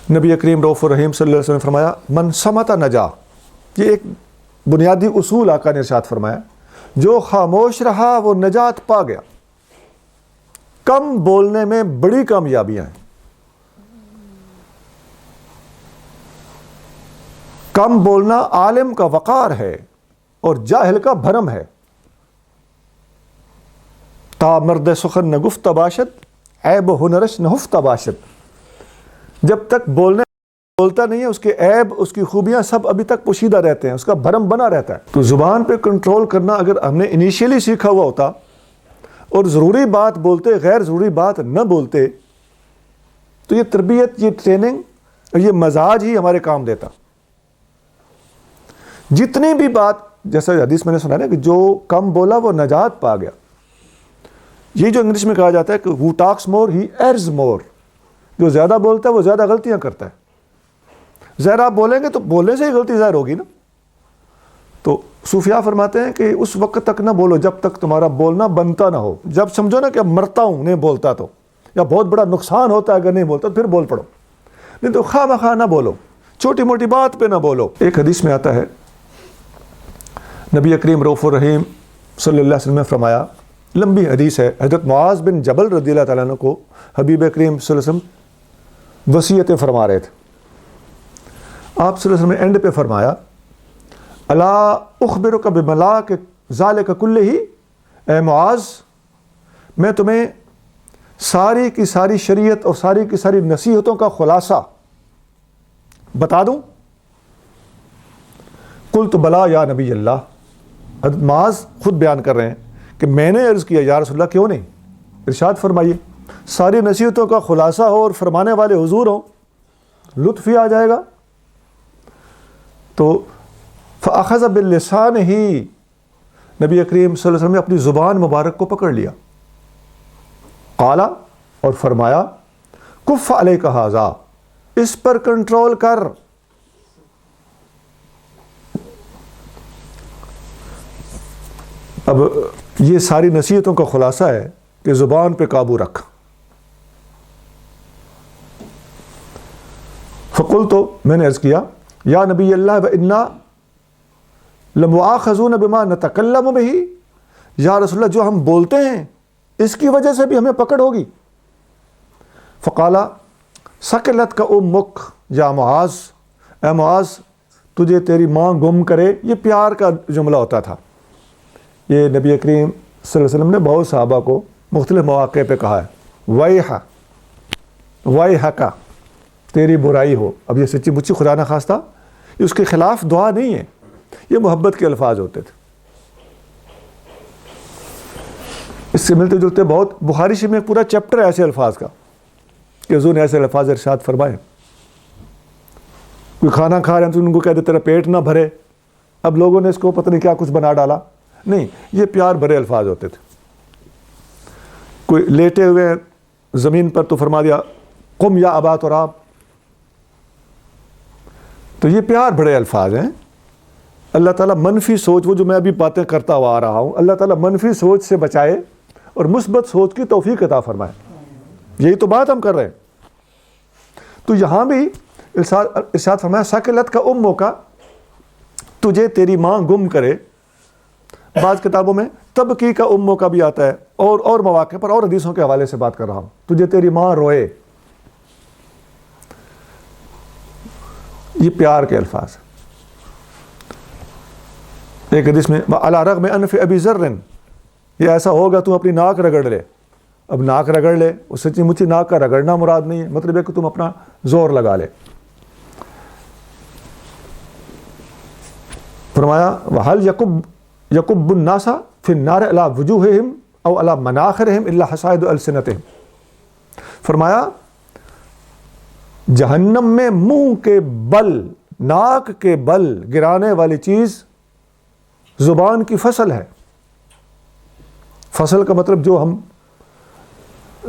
نبی کریم رؤوف الرحیم صلی اللہ علیہ وسلم نے فرمایا من صمت نجا، یہ ایک بنیادی اصول آقا نے ارشاد فرمایا، جو خاموش رہا وہ نجات پا گیا۔ کم بولنے میں بڑی کامیابیاں ہیں۔ کم بولنا عالم کا وقار ہے اور جاہل کا بھرم ہے۔ تا مرد سخن نہ گفتہ باشد، عیب و ہنرش نہ ہفتہ باشد۔ جب تک بولتا نہیں ہے، اس کے عیب، اس کی خوبیاں سب ابھی تک پوشیدہ رہتے ہیں، اس کا بھرم بنا رہتا ہے۔ تو زبان پہ کنٹرول کرنا اگر ہم نے انیشیلی سیکھا ہوا ہوتا اور ضروری بات بولتے، غیر ضروری بات نہ بولتے، تو یہ تربیت، یہ ٹریننگ اور یہ مزاج ہی ہمارے کام دیتا۔ جتنی بھی بات، جیسا حدیث میں نے سنا ہے کہ جو کم بولا وہ نجات پا گیا۔ یہ جو انگلش میں کہا جاتا ہے کہ who talks more he errs more، جو زیادہ بولتا ہے وہ زیادہ غلطیاں کرتا ہے۔ ظاہر آپ بولیں گے تو بولنے سے ہی غلطی ظاہر ہوگی نا۔ تو صوفیاء فرماتے ہیں کہ اس وقت تک نہ بولو جب تک تمہارا بولنا بنتا نہ ہو۔ جب سمجھو نا کہ اب مرتا ہوں نہیں بولتا تو، یا بہت بڑا نقصان ہوتا ہے اگر نہیں بولتا، تو پھر بول پڑو، نہیں تو خواہ مخواہ نہ بولو، چھوٹی موٹی بات پہ نہ بولو۔ ایک حدیث میں آتا ہے، نبی کریم رؤوف الرحیم صلی اللہ علیہ وسلم نے فرمایا، لمبی حدیث ہے، حضرت معاذ بن جبل رضی اللہ تعالیٰ عنہ کو حبیب کریم صلی اللہ علیہ وسلم وصیتیں فرما رہے تھے۔ آپ صلی اللہ علیہ وسلم نے اینڈ پہ فرمایا، الا اخبرک بملاک ذالک کلہ، اے معاذ میں تمہیں ساری کی ساری شریعت اور ساری کی ساری نصیحتوں کا خلاصہ بتا دوں؟ قلت بلا یا نبی اللہ، حضرت معاذ خود بیان کر رہے ہیں کہ میں نے عرض کیا یا رسول اللہ کیوں نہیں، ارشاد فرمائیے۔ ساری نصیحتوں کا خلاصہ ہو اور فرمانے والے حضور ہوں، لطف ہی آ جائے گا۔ تو فاخذ باللسان ہی، نبی کریم صلی اللہ علیہ وسلم نے اپنی زبان مبارک کو پکڑ لیا، قالا اور فرمایا، کف علیک ھذا، اس پر کنٹرول کر۔ اب یہ ساری نصیحتوں کا خلاصہ ہے کہ زبان پہ قابو رکھ۔ فقلت، تو میں نے عرض کیا، یا نبی اللہ وإنا لمؤاخذون بما نتکلم بہ، یا رسول اللہ جو ہم بولتے ہیں اس کی وجہ سے بھی ہمیں پکڑ ہوگی۔ فقال ثقلت کا امک یا معاذ، اے معاذ تجھے تیری ماں گم کرے، یہ پیار کا جملہ ہوتا تھا۔ یہ نبی کریم صلی اللہ علیہ وسلم نے بہت صحابہ کو مختلف مواقع پہ کہا ہے، ویحک، تیری برائی ہو۔ اب یہ سچی مچی خدا نخواستہ یہ اس کے خلاف دعا نہیں ہے، یہ محبت کے الفاظ ہوتے تھے۔ اس سے ملتے جلتے بہت بخاری شریف میں پورا چیپٹر ہے ایسے الفاظ کا کہ حضور نے ایسے الفاظ ارشاد فرمائے۔ کوئی کھانا کھا رہے ہیں تو ان کو کہہ دے تیرا پیٹ نہ بھرے، اب لوگوں نے اس کو پتہ نہیں کیا کچھ بنا ڈالا، نہیں، یہ پیار بھرے الفاظ ہوتے تھے۔ کوئی لیٹے ہوئے زمین پر تو فرما دیا قم یا ابا تراب، تو یہ پیار بھرے الفاظ ہیں۔ اللہ تعالیٰ منفی سوچ، وہ جو میں ابھی باتیں کرتا ہوا آ رہا ہوں، اللہ تعالیٰ منفی سوچ سے بچائے اور مثبت سوچ کی توفیق عطا فرمائے، یہی تو بات ہم کر رہے ہیں۔ تو یہاں بھی ارشاد فرمایا ثقلت کا امو کا، تجھے تیری ماں گم کرے۔ بعض کتابوں میں تبکی کا امو کا بھی آتا ہے، اور مواقع پر اور حدیثوں کے حوالے سے بات کر رہا ہوں، تجھے تیری ماں روئے، یہ پیار کے الفاظ ہیں۔ ایک حدیث میں علی رغم انف ابی ذر، یہ ایسا ہوگا تو اپنی ناک رگڑ لے۔ اب ناک رگڑ لے، اس سچی مچی ناک کا رگڑنا مراد نہیں ہے، مطلب ہے کہ تم اپنا زور لگا لے۔ فرمایا وَهَلْ يَكُبُّ النَّاسَ فِي النَّارِ عَلَى وُجُوهِهِمْ أَوْ عَلَى مَنَاخِرِهِمْ إِلَّا حَصَائِدُ أَلْسِنَتِهِمْ، فرمایا جہنم میں منہ کے بل، ناک کے بل گرانے والی چیز زبان کی فصل ہے۔ فصل کا مطلب جو ہم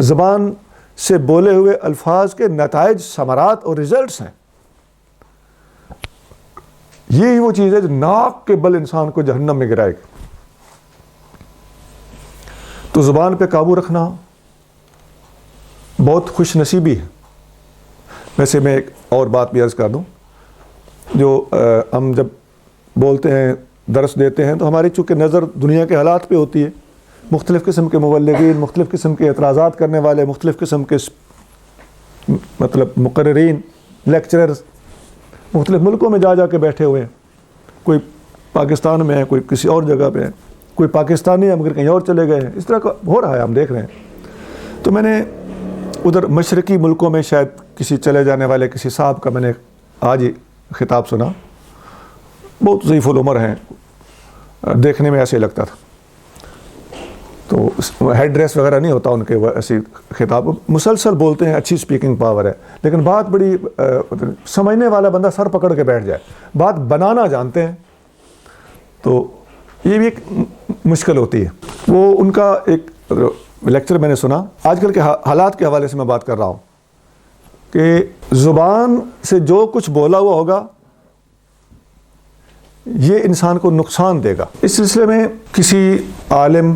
زبان سے بولے ہوئے الفاظ کے نتائج، ثمرات اور ریزلٹس ہیں، یہی وہ چیز ہے جو ناک کے بل انسان کو جہنم میں گرائے گی۔ تو زبان پہ قابو رکھنا بہت خوش نصیبی ہے۔ ویسے میں ایک اور بات بھی عرض کر دوں، جو ہم جب بولتے ہیں، درس دیتے ہیں، تو ہماری چونکہ نظر دنیا کے حالات پہ ہوتی ہے، مختلف قسم کے مبلغین، مختلف قسم کے اعتراضات کرنے والے، مختلف قسم کے مقررین، لیکچررز مختلف ملکوں میں جا کے بیٹھے ہوئے ہیں، کوئی پاکستان میں ہے، کوئی کسی اور جگہ پہ ہے، کوئی پاکستانی ہے مگر کہیں اور چلے گئے ہیں، اس طرح کا ہو رہا ہے، ہم دیکھ رہے ہیں۔ تو میں نے ادھر مشرقی ملکوں میں شاید کسی چلے جانے والے کسی صاحب کا میں نے آج ہی خطاب سنا، بہت ضعیف العمر ہیں، دیکھنے میں ایسے لگتا تھا، تو ہیڈ ڈریس وغیرہ نہیں ہوتا ان کے، وہ ایسی خطاب مسلسل بولتے ہیں، اچھی سپیکنگ پاور ہے، لیکن بات بڑی سمجھنے والا بندہ سر پکڑ کے بیٹھ جائے، بات بنانا جانتے ہیں، تو یہ بھی ایک مشکل ہوتی ہے۔ وہ ان کا ایک لیکچر میں نے سنا، آج کل کے حالات کے حوالے سے میں بات کر رہا ہوں، کہ زبان سے جو کچھ بولا ہوا ہوگا یہ انسان کو نقصان دے گا۔ اس سلسلے میں کسی عالم،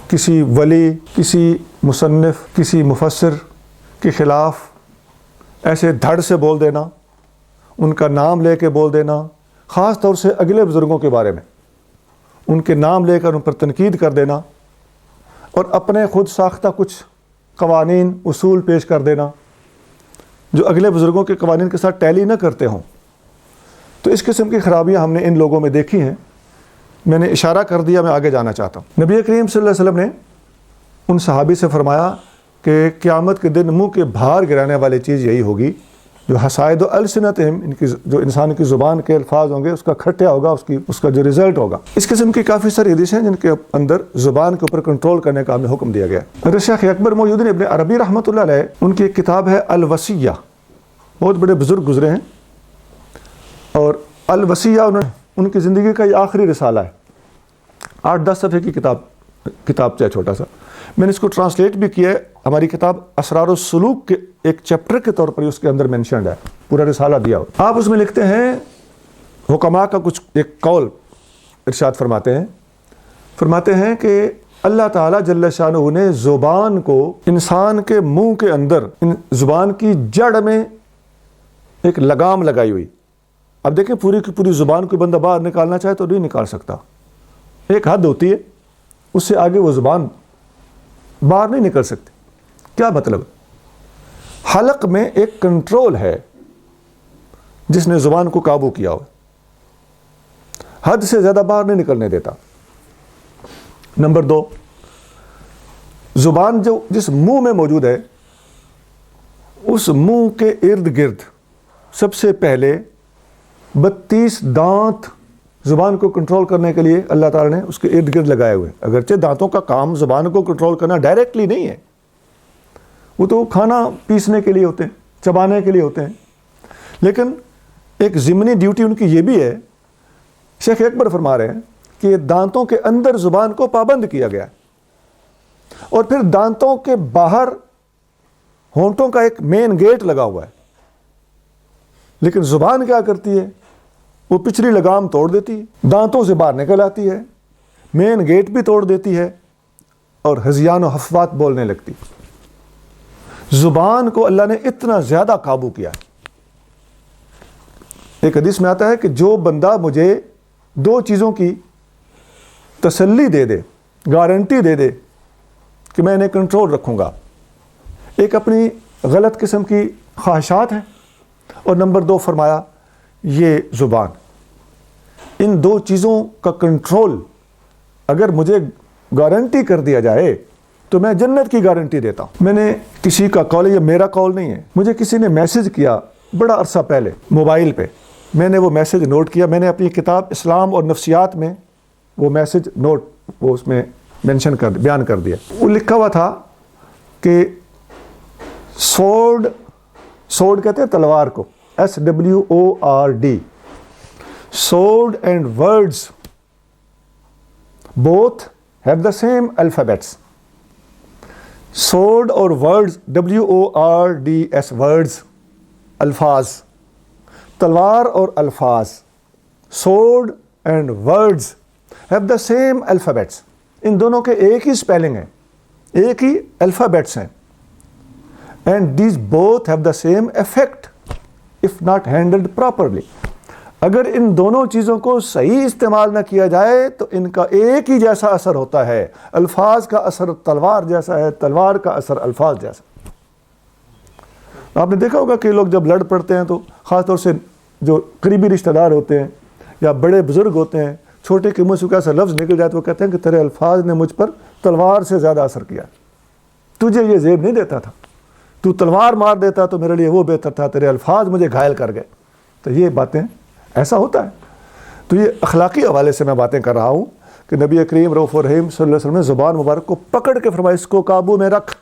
کسی ولی، کسی مصنف، کسی مفسر کے خلاف ایسے دھڑ سے بول دینا، ان کا نام لے کے بول دینا، خاص طور سے اگلے بزرگوں کے بارے میں ان کے نام لے کر ان پر تنقید کر دینا، اور اپنے خود ساختہ کچھ قوانین، اصول پیش کر دینا جو اگلے بزرگوں کے قوانین کے ساتھ ٹیلی نہ کرتے ہوں، تو اس قسم کی خرابیاں ہم نے ان لوگوں میں دیکھی ہیں۔ میں نے اشارہ کر دیا، میں آگے جانا چاہتا ہوں۔ نبی کریم صلی اللہ علیہ وسلم نے ان صحابی سے فرمایا کہ قیامت کے دن منہ کے باہر گرانے والی چیز یہی ہوگی، جو حصائد السنتہم، ان کی جو انسان کی زبان کے الفاظ ہوں گے، اس کا کھٹیا ہوگا، اس کا جو رزلٹ ہوگا۔ اس قسم کی کافی ساری حدیث ہیں جن کے اندر زبان کے اوپر کنٹرول کرنے کا ہمیں حکم دیا گیا ہے۔ شیخ اکبر محی الدین ابن عربی رحمۃ اللہ علیہ، ان کی ایک کتاب ہے الوصیہ، بہت بڑے بزرگ گزرے ہیں، اور الوصیہ ان کی زندگی کا یہ آخری رسالہ ہے، 8-10 صفحے کی کتاب چاہے چھوٹا سا، میں نے اس کو ٹرانسلیٹ بھی کیا ہے، ہماری کتاب اسرار السلوک کے ایک چیپٹر کے طور پر اس کے اندر مینشنڈ ہے، پورا رسالہ دیا ہو۔ آپ اس میں لکھتے ہیں، حکماء کا کچھ ایک قول ارشاد فرماتے ہیں کہ اللہ تعالیٰ جل شانہ نے زبان کو انسان کے منہ کے اندر، زبان کی جڑ میں ایک لگام لگائی ہوئی۔ اب دیکھیں، پوری کی پوری زبان کوئی بندہ باہر نکالنا چاہے تو نہیں نکال سکتا، ایک حد ہوتی ہے، اس سے آگے وہ زبان باہر نہیں نکل سکتی۔ کیا مطلب؟ حلق میں ایک کنٹرول ہے جس نے زبان کو قابو کیا ہو، حد سے زیادہ باہر نہیں نکلنے دیتا۔ نمبر 2، زبان جو جس منہ میں موجود ہے، اس منہ کے ارد گرد سب سے پہلے 32 دانت زبان کو کنٹرول کرنے کے لیے اللہ تعالیٰ نے اس کے ارد گرد لگائے ہوئے۔ اگرچہ دانتوں کا کام زبان کو کنٹرول کرنا ڈائریکٹلی نہیں ہے، وہ تو کھانا پیسنے کے لیے ہوتے ہیں، چبانے کے لیے ہوتے ہیں، لیکن ایک ضمنی ڈیوٹی ان کی یہ بھی ہے۔ شیخ اکبر فرما رہے ہیں کہ دانتوں کے اندر زبان کو پابند کیا گیا ہے، اور پھر دانتوں کے باہر ہونٹوں کا ایک مین گیٹ لگا ہوا ہے، لیکن زبان کیا کرتی ہے؟ وہ پچھلی لگام توڑ دیتی ہے، دانتوں سے باہر نکل آتی ہے، مین گیٹ بھی توڑ دیتی ہے، اور ہذیان و حفوات بولنے لگتی۔ زبان کو اللہ نے اتنا زیادہ قابو کیا ہے۔ ایک حدیث میں آتا ہے کہ جو بندہ مجھے 2 چیزوں کی تسلی دے دے، گارنٹی دے دے کہ میں انہیں کنٹرول رکھوں گا، ایک اپنی غلط قسم کی خواہشات ہیں، اور نمبر 2 فرمایا یہ زبان، ان 2 چیزوں کا کنٹرول اگر مجھے گارنٹی کر دیا جائے تو میں جنت کی گارنٹی دیتا ہوں۔ میں نے کسی کا کال، یہ میرا کال نہیں ہے، مجھے کسی نے میسج کیا بڑا عرصہ پہلے موبائل پہ، میں نے وہ میسج نوٹ کیا، میں نے اپنی کتاب اسلام اور نفسیات میں وہ میسج نوٹ، وہ اس میں بیان کر دیا۔ وہ لکھا ہوا تھا کہ سورڈ کہتے ہیں تلوار کو، SWORD، sword and words both have the same alphabets. sword اور words WORDS، words الفاظ، تلوار اور الفاظ، sword and words have the same alphabets، ان دونوں کے ایک ہی سپیلنگ ہے، ایک ہی الفابیٹس ہیں، and these both have the same effect، if not handled properly. اگر ان دونوں چیزوں کو صحیح استعمال نہ کیا جائے تو ان کا ایک ہی جیسا اثر ہوتا ہے. الفاظ کا اثر تلوار جیسا ہے، تلوار کا اثر الفاظ جیسا. آپ نے دیکھا ہوگا کہ لوگ جب لڑ پڑتے ہیں تو خاص طور سے جو قریبی رشتہ دار ہوتے ہیں یا بڑے بزرگ ہوتے ہیں، چھوٹے کے منہ سے کوئی ایسا لفظ نکل جائے تو وہ کہتے ہیں کہ تیرے الفاظ نے مجھ پر تلوار سے زیادہ اثر کیا، تجھے یہ زیب نہیں دیتا تھا، تو تلوار مار دیتا تو میرے لیے وہ بہتر تھا، تیرے الفاظ مجھے گھائل کر گئے. تو یہ باتیں ایسا ہوتا ہے. تو یہ اخلاقی حوالے سے میں باتیں کر رہا ہوں کہ نبی کریم رؤوف الرحیم صلی اللہ علیہ وسلم نے زبان مبارک کو پکڑ کے فرمایا اس کو قابو میں رکھ.